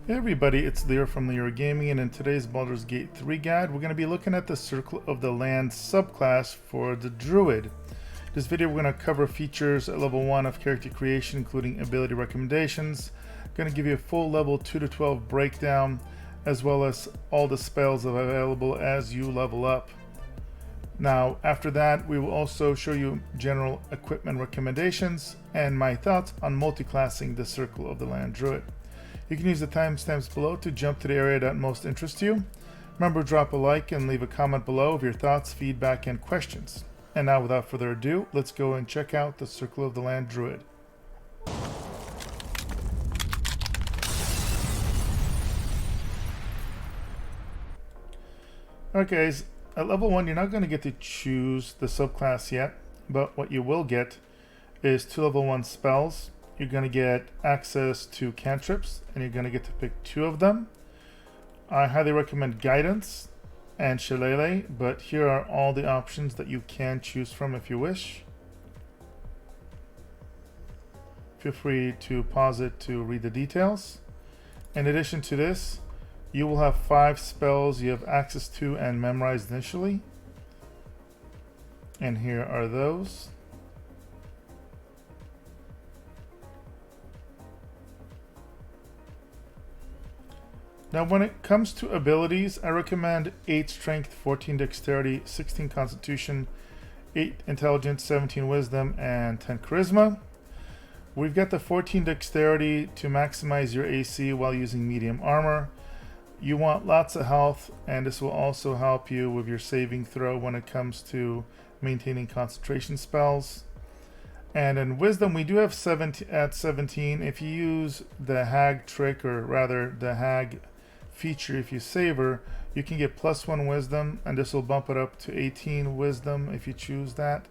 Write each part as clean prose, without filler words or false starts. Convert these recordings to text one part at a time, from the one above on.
Hey everybody, it's Leo from Leo Gaming, and in today's Baldurs Gate 3 guide, we're going to be looking at the Circle of the Land subclass for the Druid. This video we're going to cover features at level 1 of character creation, including ability recommendations. Going to give you a full level 2 to 12 breakdown, as well as all the spells available as you level up. Now, after that, we will also show you general equipment recommendations and my thoughts on multiclassing the Circle of the Land Druid. You can use the timestamps below to jump to the area that most interests you. Remember, drop a like and leave a comment below of your thoughts, feedback, and questions. And now, without further ado, let's go and check out the Circle of the Land Druid. Alright guys, at level 1 you're not going to get to choose the subclass yet, but what you will get is 2 level 1 spells. You're going to get access to cantrips, and you're going to get to pick 2 of them. I highly recommend Guidance and Shillelagh, but here are all the options that you can choose from if you wish. Feel free to pause it to read the details. In addition to this, you will have 5 spells you have access to and memorized initially. And here are those. Now when it comes to abilities, I recommend 8 Strength, 14 Dexterity, 16 Constitution, 8 Intelligence, 17 Wisdom, and 10 Charisma. We've got the 14 Dexterity to maximize your AC while using medium armor. You want lots of health, and this will also help you with your saving throw when it comes to maintaining concentration spells. And in Wisdom, we do have 17 at 17. If you use the Hag trick, or rather the Hag feature, if you savor, you can get +1 Wisdom, and this will bump it up to 18 Wisdom if you choose that.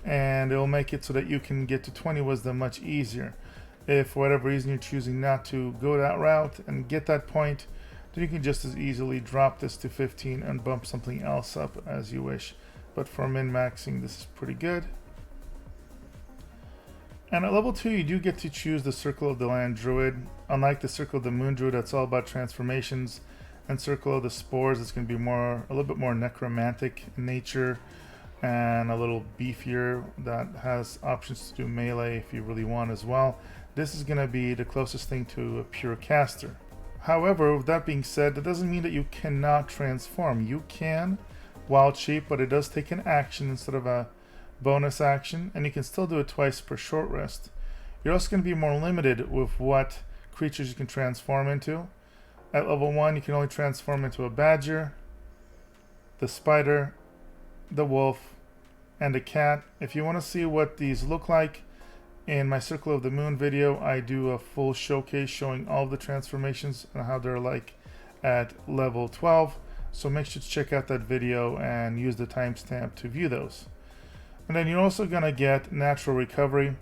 And it will make it so that you can get to 20 Wisdom much easier. If for whatever reason you're choosing not to go that route and get that point, then you can just as easily drop this to 15 and bump something else up as you wish. But for min-maxing, this is pretty good. And at level 2, you do get to choose the Circle of the Land Druid. Unlike the Circle of the Moon Druid, that's all about transformations, and Circle of the Spores, it's going to be a little bit more necromantic in nature and a little beefier, that has options to do melee if you really want as well. This is going to be the closest thing to a pure caster. However, with that being said, that doesn't mean that you cannot transform. You can, wild shape, but it does take an action instead of a bonus action, and you can still do it twice per short rest. You're also going to be more limited with what creatures you can transform into. At level 1, you can only transform into a badger, the spider, the wolf, and a cat. If you want to see what these look like, in my Circle of the Moon video, I do a full showcase showing all of the transformations and how they're like at level 12. So make sure to check out that video and use the timestamp to view those. And then you're also going to get Natural Recovery.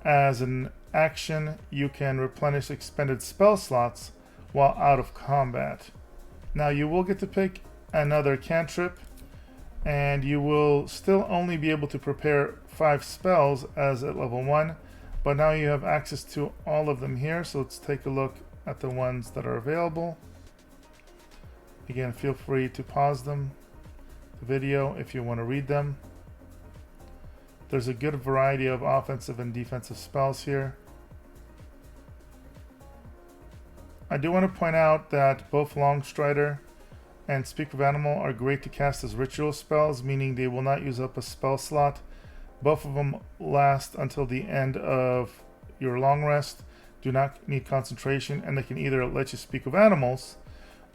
As an action, you can replenish expended spell slots while out of combat. Now you will get to pick another cantrip, and you will still only be able to prepare 5 spells as at level 1, but now you have access to all of them here. So let's take a look at the ones that are available. Again, feel free to pause the video if you want to read them. There's a good variety of offensive and defensive spells here. I do want to point out that both Longstrider and Speak of Animal are great to cast as ritual spells, meaning they will not use up a spell slot. Both of them last until the end of your long rest, do not need concentration, and they can either let you speak of animals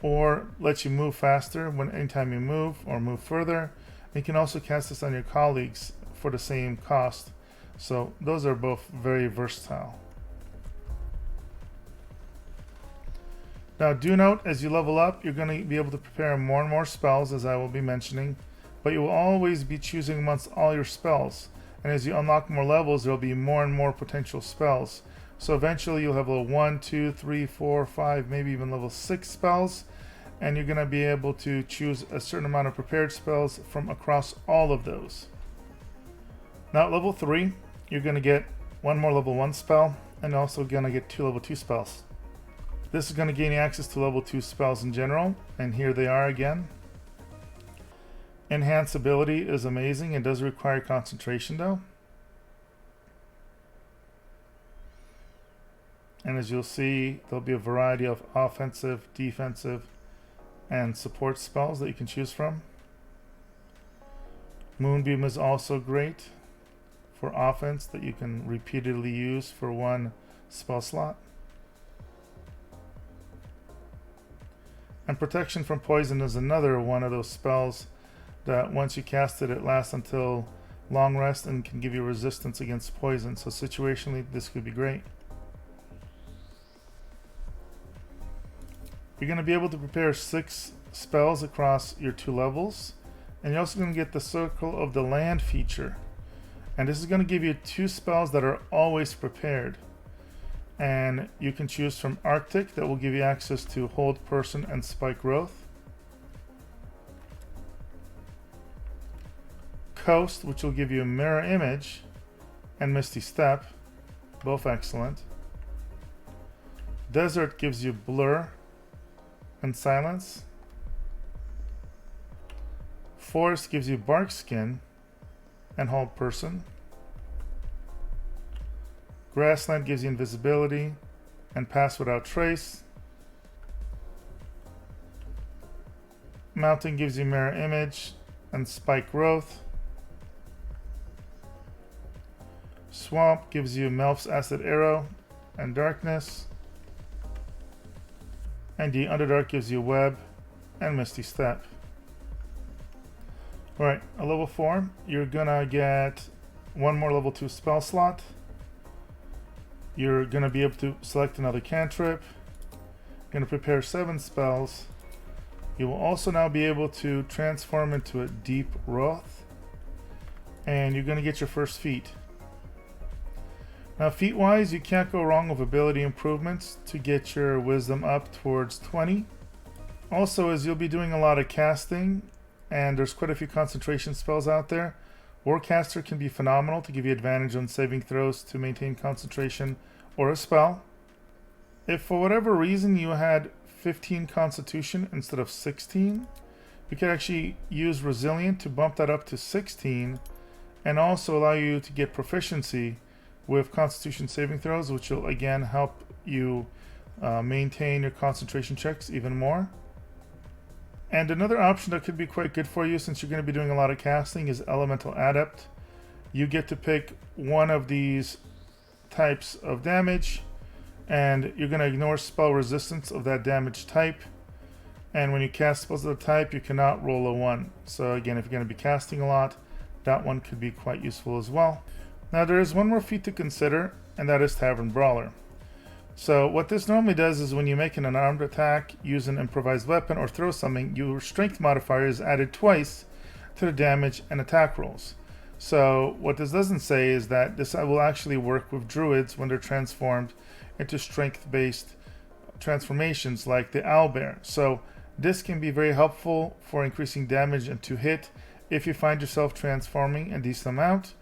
or let you move faster anytime you move or move further. You can also cast this on your colleagues for the same cost. So those are both very versatile. Now do note, as you level up, you're going to be able to prepare more and more spells, as I will be mentioning, but you will always be choosing amongst all your spells. And as you unlock more levels, there will be more and more potential spells. So eventually you'll have level 1, 2, 3, 4, 5, maybe even level 6 spells, and you're going to be able to choose a certain amount of prepared spells from across all of those. Now at level 3, you're going to get 1 more level 1 spell, and also going to get 2 level 2 spells. This is going to gain you access to level 2 spells in general, and here they are again. Enhance ability is amazing. It does require concentration though. And as you'll see, there'll be a variety of offensive, defensive, and support spells that you can choose from. Moonbeam is also great for offense that you can repeatedly use for one spell slot. And Protection from Poison is another one of those spells that once you cast it, it lasts until long rest and can give you resistance against poison. So situationally, this could be great. You're going to be able to prepare 6 spells across your 2 levels. And you're also going to get the Circle of the Land feature. And this is going to give you 2 spells that are always prepared. And you can choose from Arctic, that will give you access to Hold Person and Spike Growth. Coast, which will give you a Mirror Image and Misty Step, both excellent. Desert gives you Blur and Silence. Forest gives you Bark Skin and Hold Person. Grassland gives you Invisibility and Pass Without Trace. Mountain gives you Mirror Image and Spike Growth. Swamp gives you Melf's Acid Arrow and Darkness. And the Underdark gives you Web and Misty Step. Alright, a level 4, you're gonna get 1 more level 2 spell slot. You're gonna be able to select another cantrip. You're gonna prepare 7 spells. You will also now be able to transform into a Deep Wrath. And you're gonna get your first feat. Now feat wise, you can't go wrong with ability improvements to get your wisdom up towards 20. Also, as you'll be doing a lot of casting, and there's quite a few concentration spells out there, Warcaster can be phenomenal to give you advantage on saving throws to maintain concentration or a spell. If for whatever reason you had 15 Constitution instead of 16, you could actually use Resilient to bump that up to 16 and also allow you to get Proficiency with Constitution saving throws, which will again help you maintain your concentration checks even more. And another option that could be quite good for you, since you're going to be doing a lot of casting, is Elemental Adept. You get to pick one of these types of damage, and you're going to ignore spell resistance of that damage type. And when you cast spells of the type, you cannot roll a 1. So again, if you're going to be casting a lot, that one could be quite useful as well. Now there is one more feat to consider, and that is Tavern Brawler. So what this normally does is when you make an unarmed attack, use an improvised weapon, or throw something, your strength modifier is added twice to the damage and attack rolls. So what this doesn't say is that this will actually work with druids when they're transformed into strength-based transformations like the owlbear. So this can be very helpful for increasing damage and to hit if you find yourself transforming a decent amount.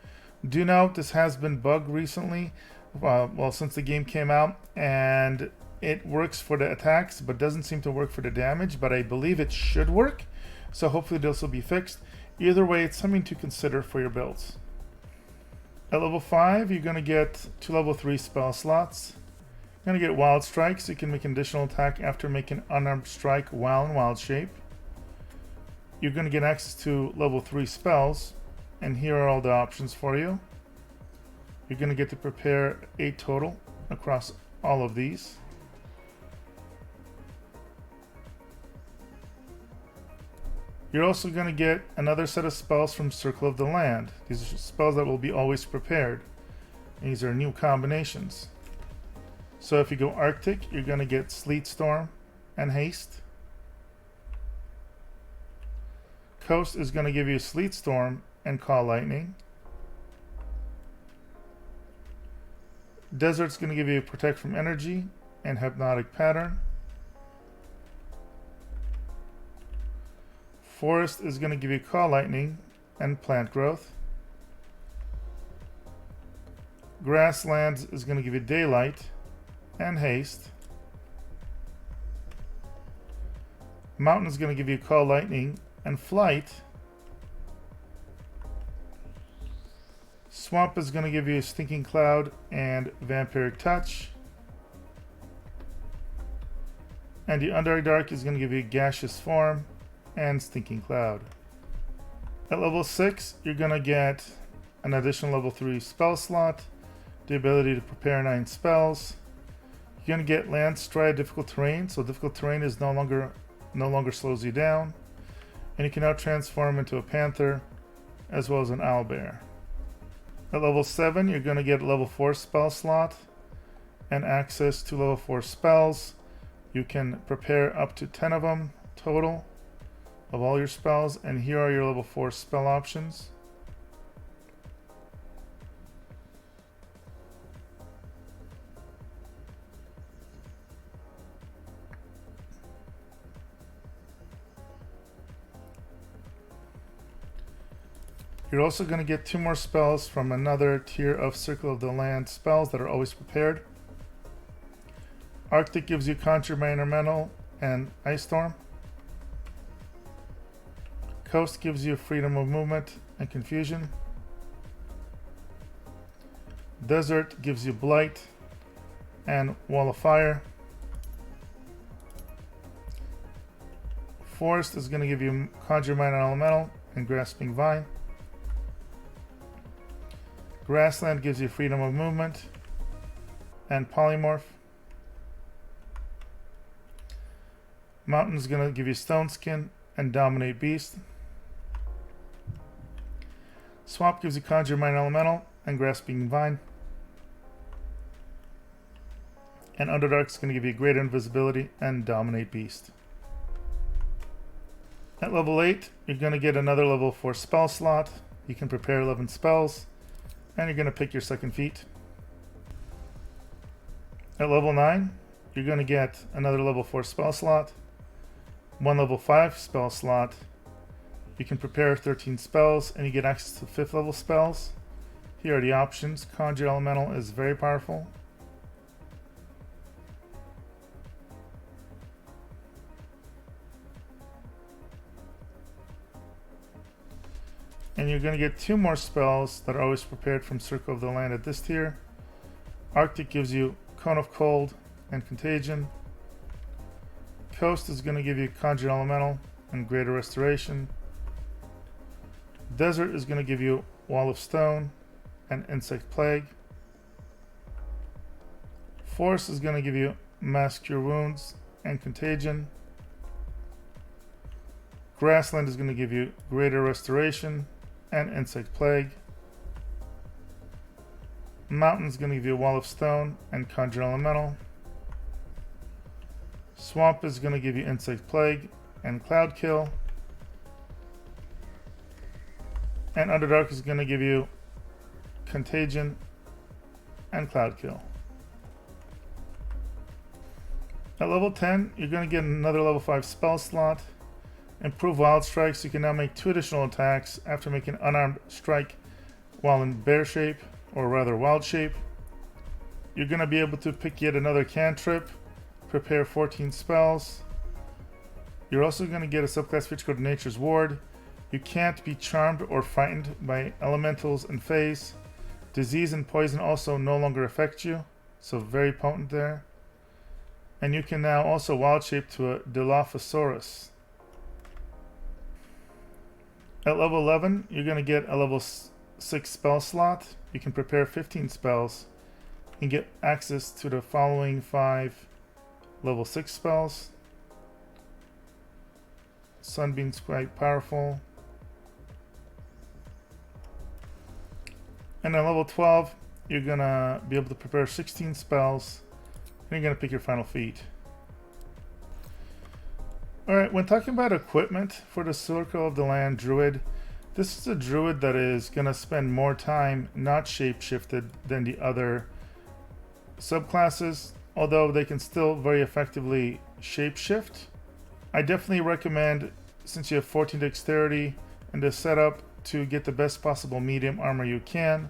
Do note this has been bugged recently, well, since the game came out, and it works for the attacks but doesn't seem to work for the damage, but I believe it should work, so hopefully this will be fixed. Either way, it's something to consider for your builds. At level 5, you're going to get 2 level 3 spell slots. You're going to get Wild Strike, so you can make an additional attack after making unarmed strike while in wild shape. You're going to get access to level 3 spells, and here are all the options for you. You're going to get to prepare 8 total across all of these. You're also going to get another set of spells from Circle of the Land. These are spells that will be always prepared. These are new combinations. So if you go Arctic, you're going to get Sleet Storm and Haste. Coast is going to give you Sleet Storm and Call Lightning. Desert's going to give you Protect from Energy and Hypnotic Pattern. Forest is going to give you Call Lightning and Plant Growth. Grasslands is going to give you Daylight and Haste. Mountain is going to give you Call Lightning and Flight. Swamp is going to give you Stinking Cloud and Vampiric Touch. And the Underdark is going to give you Gaseous Form and Stinking Cloud. At level 6, you're going to get an additional level 3 spell slot, the ability to prepare 9 spells. You're going to get Land Stride Difficult Terrain, so difficult terrain is no longer slows you down. And you can now transform into a Panther as well as an Owlbear. At level 7, you're going to get a level 4 spell slot and access to level 4 spells. You can prepare up to 10 of them total of all your spells, and here are your level 4 spell options. You're also going to get 2 more spells from another tier of Circle of the Land spells that are always prepared. Arctic gives you Conjure Minor Elemental and Ice Storm. Coast gives you Freedom of Movement and Confusion. Desert gives you Blight and Wall of Fire. Forest is going to give you Conjure Minor Elemental and Grasping Vine. Grassland gives you Freedom of Movement and Polymorph. Mountain is going to give you Stone Skin and Dominate Beast. Swamp gives you Conjure Minor Elemental and Grasping Vine. And Underdark is going to give you Greater Invisibility and Dominate Beast. At level 8, you're going to get another level 4 spell slot. You can prepare 11 spells. And you're going to pick your second feat. At level 9, you're going to get another level 4 spell slot, 1 level 5 spell slot. You can prepare 13 spells, and you get access to 5th level spells. Here are the options. Conjure Elemental is very powerful. And you're going to get 2 more spells that are always prepared from Circle of the Land at this tier. Arctic gives you Cone of Cold and Contagion. Coast is going to give you Conjure Elemental and Greater Restoration. Desert is going to give you Wall of Stone and Insect Plague. Forest is going to give you Mass Cure Wounds and Contagion. Grassland is going to give you Greater Restoration and Insect Plague. Mountain is going to give you Wall of Stone and Conjure Elemental. Swamp is going to give you Insect Plague and Cloud Kill. And Underdark is going to give you Contagion and Cloud Kill. At level 10, you're going to get another level 5 spell slot. Improve Wild Strike, so you can now make 2 additional attacks after making Unarmed Strike while in Bear Shape, or rather Wild Shape. You're going to be able to pick yet another cantrip, prepare 14 spells. You're also going to get a subclass feature called Nature's Ward. You can't be charmed or frightened by elementals and fays. Disease and poison also no longer affect you, so very potent there. And you can now also Wild Shape to a Dilophosaurus. At level 11, you're going to get a level 6 spell slot. You can prepare 15 spells and get access to the following 5 level 6 spells. Sunbeam's quite powerful. And at level 12, you're going to be able to prepare 16 spells, and you're going to pick your final feat. Alright, when talking about equipment for the Circle of the Land Druid, this is a Druid that is going to spend more time not shapeshifted than the other subclasses, although they can still very effectively shapeshift. I definitely recommend, since you have 14 dexterity and the setup, to get the best possible medium armor you can.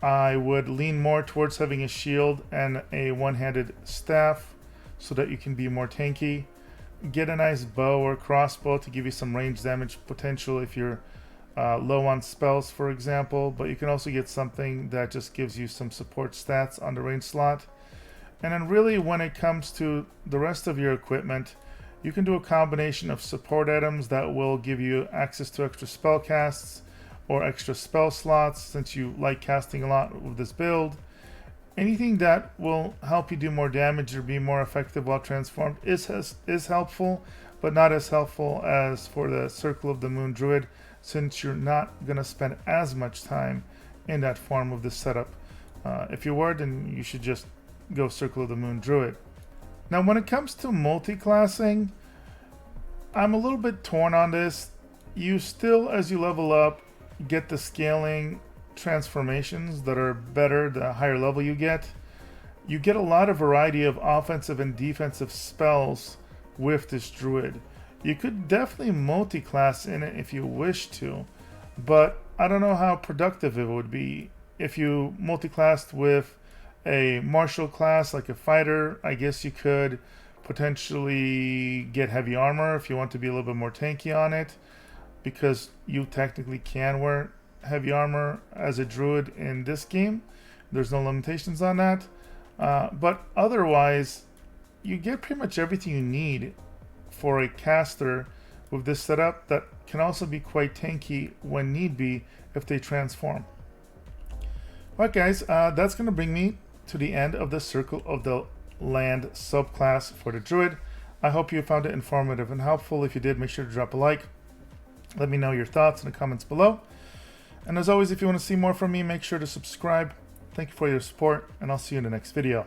I would lean more towards having a shield and a one-handed staff so that you can be more tanky. get a nice bow or crossbow to give you some range damage potential if you're low on spells, for example, but you can also get something that just gives you some support stats on the range slot. And then really when it comes to the rest of your equipment, you can do a combination of support items that will give you access to extra spell casts or extra spell slots since you like casting a lot with this build. Anything that will help you do more damage or be more effective while transformed is helpful, but not as helpful as for the Circle of the Moon Druid, since you're not going to spend as much time in that form of this setup. If you were, then you should just go Circle of the Moon Druid. Now when it comes to multi-classing, I'm a little bit torn on this. You still, as you level up, get the scaling transformations that are better the higher level you get. You get a lot of variety of offensive and defensive spells with this druid. You could definitely multi-class in it if you wish to, but I don't know how productive it would be. If you multi-classed with a martial class like a fighter, I guess you could potentially get heavy armor if you want to be a little bit more tanky on it, because you technically can wear heavy armor as a druid in this game. There's no limitations on that, but otherwise you get pretty much everything you need for a caster with this setup that can also be quite tanky when need be if they transform. Alright guys, that's going to bring me to the end of the Circle of the Land subclass for the druid. I hope you found it informative and helpful. If you did, make sure to drop a like. Let me know your thoughts in the comments below. And as always, if you want to see more from me, make sure to subscribe. Thank you for your support, and I'll see you in the next video.